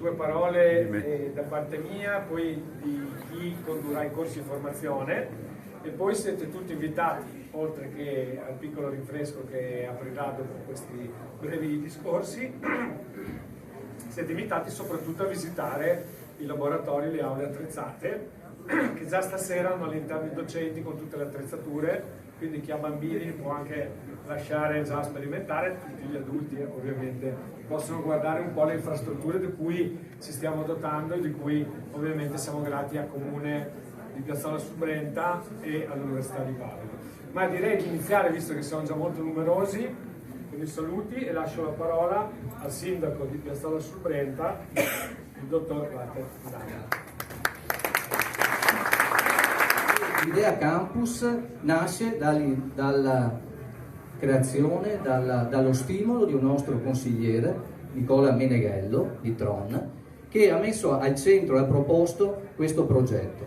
tue parole da parte mia, poi di chi condurrà i corsi di formazione, e poi siete tutti invitati, oltre che al piccolo rinfresco che aprirà dopo questi brevi discorsi, siete invitati soprattutto a visitare i laboratori, le aule attrezzate, che già stasera hanno all'interno i docenti con tutte le attrezzature, quindi chi ha bambini può anche lasciare già sperimentare, tutti gli adulti ovviamente possono guardare un po' le infrastrutture di cui ci stiamo dotando e di cui ovviamente siamo grati al Comune di Piazzola sul Brenta e all'Università di Padova. Ma direi di iniziare, visto che siamo già molto numerosi, con i saluti, e lascio la parola al sindaco di Piazzola sul Brenta, il dottor Walter Zanga. L'idea campus nasce dalla creazione, dallo stimolo di un nostro consigliere, Nicola Meneghello di Tron, che ha messo al centro e ha proposto questo progetto.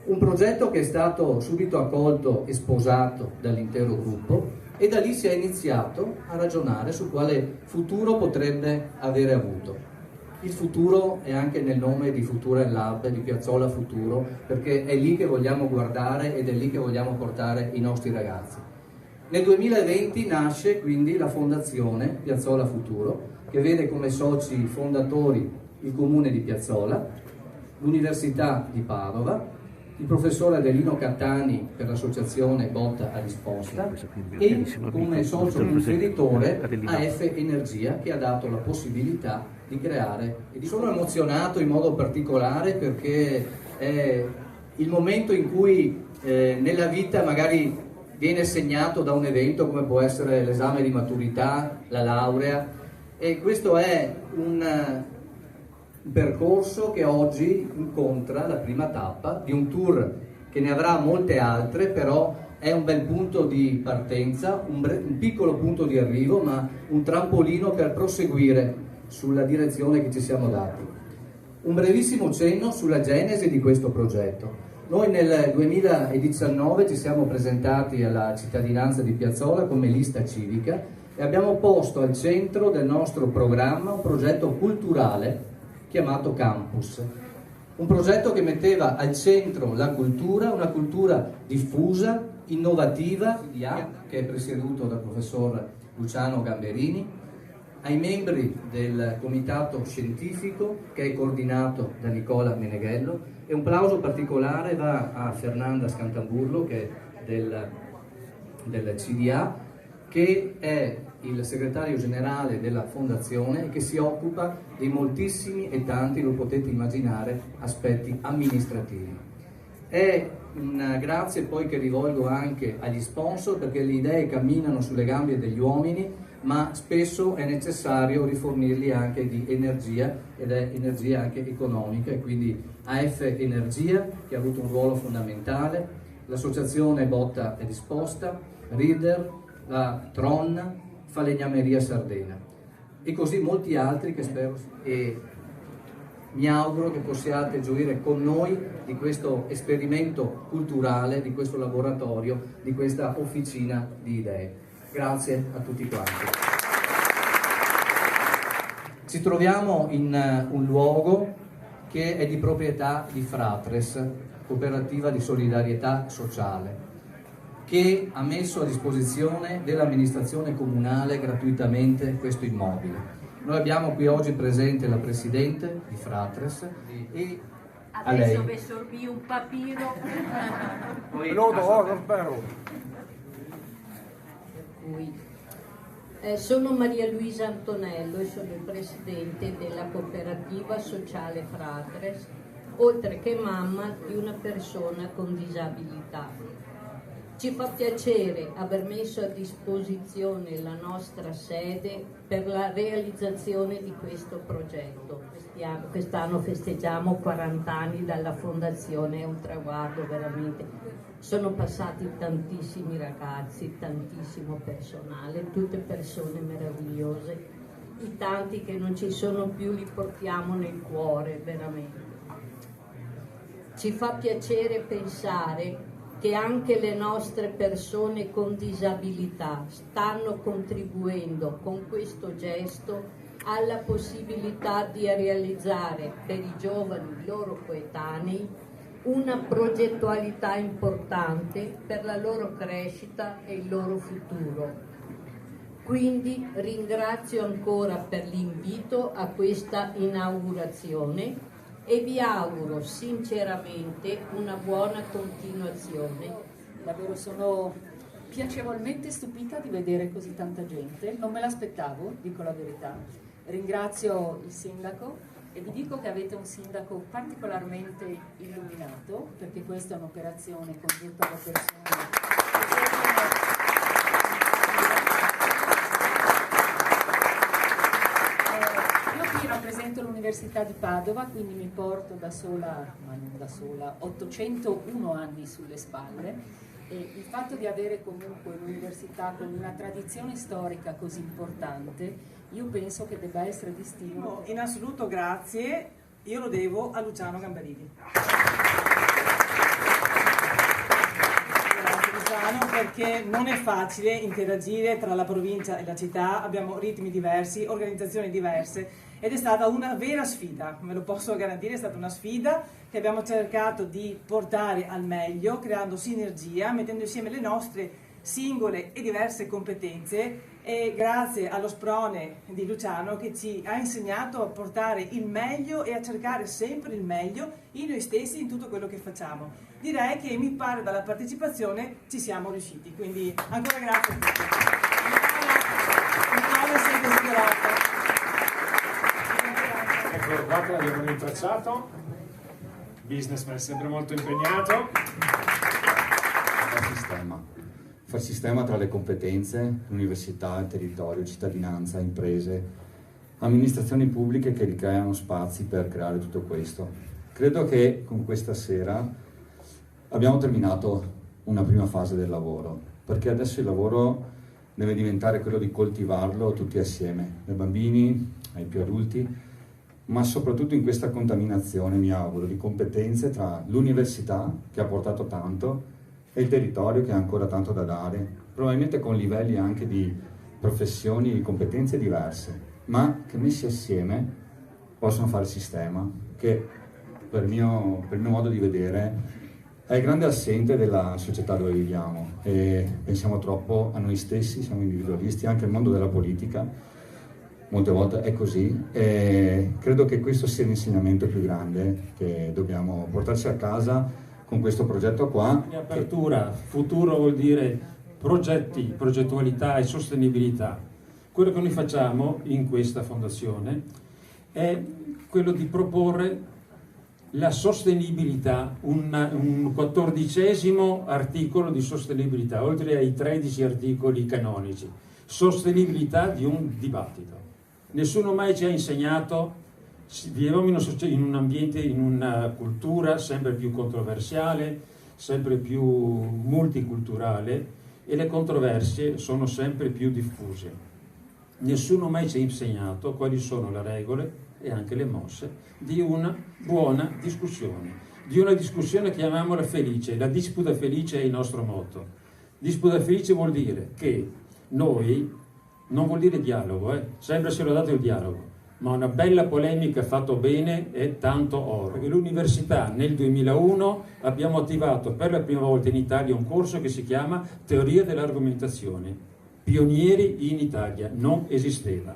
Un progetto che è stato subito accolto e sposato dall'intero gruppo, e da lì si è iniziato a ragionare su quale futuro potrebbe avere avuto. Il futuro è anche nel nome di Futura Lab, di Piazzola Futuro, perché è lì che vogliamo guardare ed è lì che vogliamo portare i nostri ragazzi. Nel 2020 nasce quindi la Fondazione Piazzola Futuro, che vede come soci fondatori il Comune di Piazzola, l'Università di Padova, il professore Adelino Cattani per l'associazione Botta a Risposta e come socio conferitore AF Energia, che ha dato la possibilità di creare. Sono emozionato in modo particolare perché è il momento in cui nella vita magari viene segnato da un evento come può essere l'esame di maturità, la laurea, e questo è un percorso che oggi incontra la prima tappa di un tour che ne avrà molte altre, però è un bel punto di partenza, un piccolo punto di arrivo, ma un trampolino per proseguire sulla direzione che ci siamo dati. Un brevissimo cenno sulla genesi di questo progetto. Noi nel 2019 ci siamo presentati alla cittadinanza di Piazzola come lista civica e abbiamo posto al centro del nostro programma un progetto culturale chiamato Campus, un progetto che metteva al centro la cultura, una cultura diffusa, innovativa, che è presieduto dal professor Luciano Gamberini, ai membri del comitato scientifico che è coordinato da Nicola Meneghello, e un plauso particolare va a Fernanda Scantamburlo, che è del CDA, che è il segretario generale della fondazione e che si occupa di moltissimi e tanti, lo potete immaginare, aspetti amministrativi. È un grazie poi che rivolgo anche agli sponsor, perché le idee camminano sulle gambe degli uomini, ma spesso è necessario rifornirli anche di energia, ed è energia anche economica, e quindi AF Energia, che ha avuto un ruolo fondamentale, l'associazione Botta e Risposta, Reader, la Tron, Falegnameria Sardegna e così molti altri che spero, e mi auguro che possiate gioire con noi di questo esperimento culturale, di questo laboratorio, di questa officina di idee. Grazie a tutti quanti. Ci troviamo in un luogo che è di proprietà di Fratres, cooperativa di solidarietà sociale, che ha messo a disposizione dell'amministrazione comunale gratuitamente questo immobile. Noi abbiamo qui oggi presente la presidente di Fratres e a lei. Adesso vi sorbi un papiro. Sono Maria Luisa Antonello e sono il presidente della cooperativa sociale Fratres, oltre che mamma di una persona con disabilità. Ci fa piacere aver messo a disposizione la nostra sede per la realizzazione di questo progetto. Quest'anno festeggiamo 40 anni dalla fondazione, è un traguardo veramente. Sono passati tantissimi ragazzi, tantissimo personale, tutte persone meravigliose. I tanti che non ci sono più li portiamo nel cuore, veramente. Ci fa piacere pensare che anche le nostre persone con disabilità stanno contribuendo con questo gesto alla possibilità di realizzare per i giovani loro coetanei una progettualità importante per la loro crescita e il loro futuro. Quindi ringrazio ancora per l'invito a questa inaugurazione e vi auguro sinceramente una buona continuazione. Davvero sono piacevolmente stupita di vedere così tanta gente, non me l'aspettavo, dico la verità. Ringrazio il sindaco e vi dico che avete un sindaco particolarmente illuminato, perché questa è un'operazione condotta da persone. Rappresento l'Università di Padova, quindi mi porto da sola, ma non da sola, 801 anni sulle spalle, e il fatto di avere comunque un'università con una tradizione storica così importante, io penso che debba essere di stimolo. In assoluto grazie, io lo devo a Luciano Gambarini. Perché non è facile interagire tra la provincia e la città, abbiamo ritmi diversi, organizzazioni diverse ed è stata una vera sfida, ve lo posso garantire, è stata una sfida che abbiamo cercato di portare al meglio, creando sinergia, mettendo insieme le nostre singole e diverse competenze, e grazie allo sprone di Luciano che ci ha insegnato a portare il meglio e a cercare sempre il meglio in noi stessi in tutto quello che facciamo. Direi che mi pare dalla partecipazione ci siamo riusciti, quindi ancora grazie a tutti. Nicola, sei desiderato. Ecco, qua l'abbiamo rintracciato, businessman sempre molto impegnato. Far sistema tra le competenze, l'università, il territorio, cittadinanza, imprese, amministrazioni pubbliche che ricreano spazi per creare tutto questo. Credo che con questa sera abbiamo terminato una prima fase del lavoro, perché adesso il lavoro deve diventare quello di coltivarlo tutti assieme, dai bambini ai più adulti, ma soprattutto in questa contaminazione, mi auguro, di competenze tra l'università, che ha portato tanto, e il territorio, che ha ancora tanto da dare, probabilmente con livelli anche di professioni e competenze diverse, ma che messi assieme possono fare sistema, che per il mio modo di vedere è il grande assente della società dove viviamo, e pensiamo troppo a noi stessi, siamo individualisti, anche il mondo della politica molte volte è così, e credo che questo sia l'insegnamento più grande che dobbiamo portarci a casa con questo progetto qua. Apertura, futuro vuol dire progetti, progettualità e sostenibilità. Quello che noi facciamo in questa fondazione è quello di proporre la sostenibilità, un 14° articolo di sostenibilità, oltre ai 13 articoli canonici. Sostenibilità di un dibattito. Nessuno mai ci ha insegnato. Viviamo in un ambiente, in una cultura sempre più controversiale, sempre più multiculturale, e le controversie sono sempre più diffuse. Nessuno mai ci ha insegnato quali sono le regole e anche le mosse di una buona discussione, di una discussione, chiamiamola felice. La disputa felice è il nostro motto. Disputa felice vuol dire che noi, non vuol dire dialogo, sempre se l'ho dato il dialogo, ma una bella polemica fatta bene è tanto oro. L'università nel 2001 abbiamo attivato per la prima volta in Italia un corso che si chiama Teoria dell'argomentazione. Pionieri in Italia, non esisteva.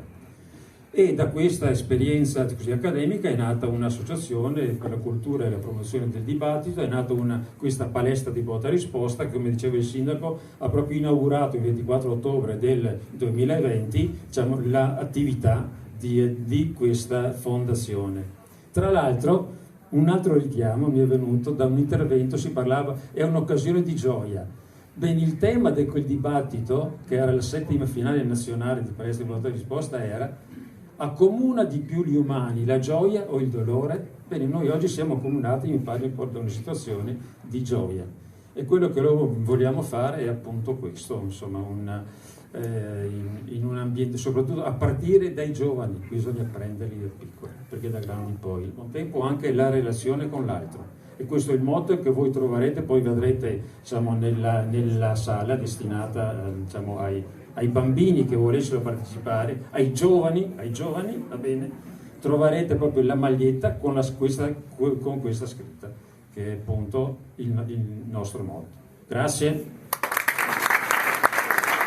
E da questa esperienza così accademica è nata un'associazione per la cultura e la promozione del dibattito, è nata questa palestra di botta e risposta che, come diceva il sindaco, ha proprio inaugurato il 24 ottobre del 2020 l'attività di questa fondazione. Tra l'altro, un altro richiamo mi è venuto da un intervento, si parlava, è un'occasione di gioia. Bene, il tema di quel dibattito, che era la 7ª finale nazionale di palestra di botta e risposta, era: accomuna di più gli umani la gioia o il dolore? Bene, noi oggi siamo accomunati, mi pare, da una situazione di gioia. E quello che vogliamo fare è appunto questo, insomma, in un ambiente, soprattutto a partire dai giovani, bisogna prenderli da piccoli, perché da grandi poi, un tempo anche la relazione con l'altro. E questo è il motto che voi troverete, poi vedrete, diciamo, nella sala destinata, diciamo, ai bambini che volessero partecipare, ai giovani, va bene, troverete proprio la maglietta con questa scritta, che è appunto il nostro motto. Grazie.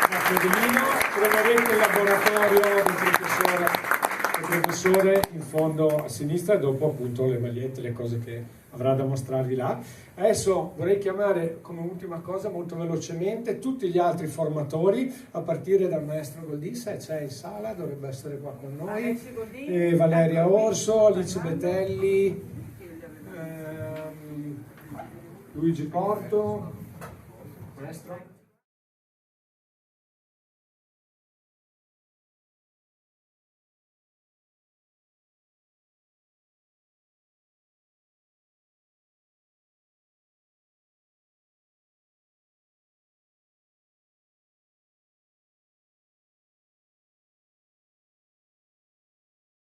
Grazie Adelino, troverete il laboratorio del professore in fondo a sinistra, dopo appunto le magliette, le cose che avrà da mostrarvi là. Adesso vorrei chiamare come ultima cosa molto velocemente tutti gli altri formatori, a partire dal maestro Goldin, se c'è in sala, dovrebbe essere qua con noi, Valeria Orso, Alice Betelli, Luigi Porto, maestro.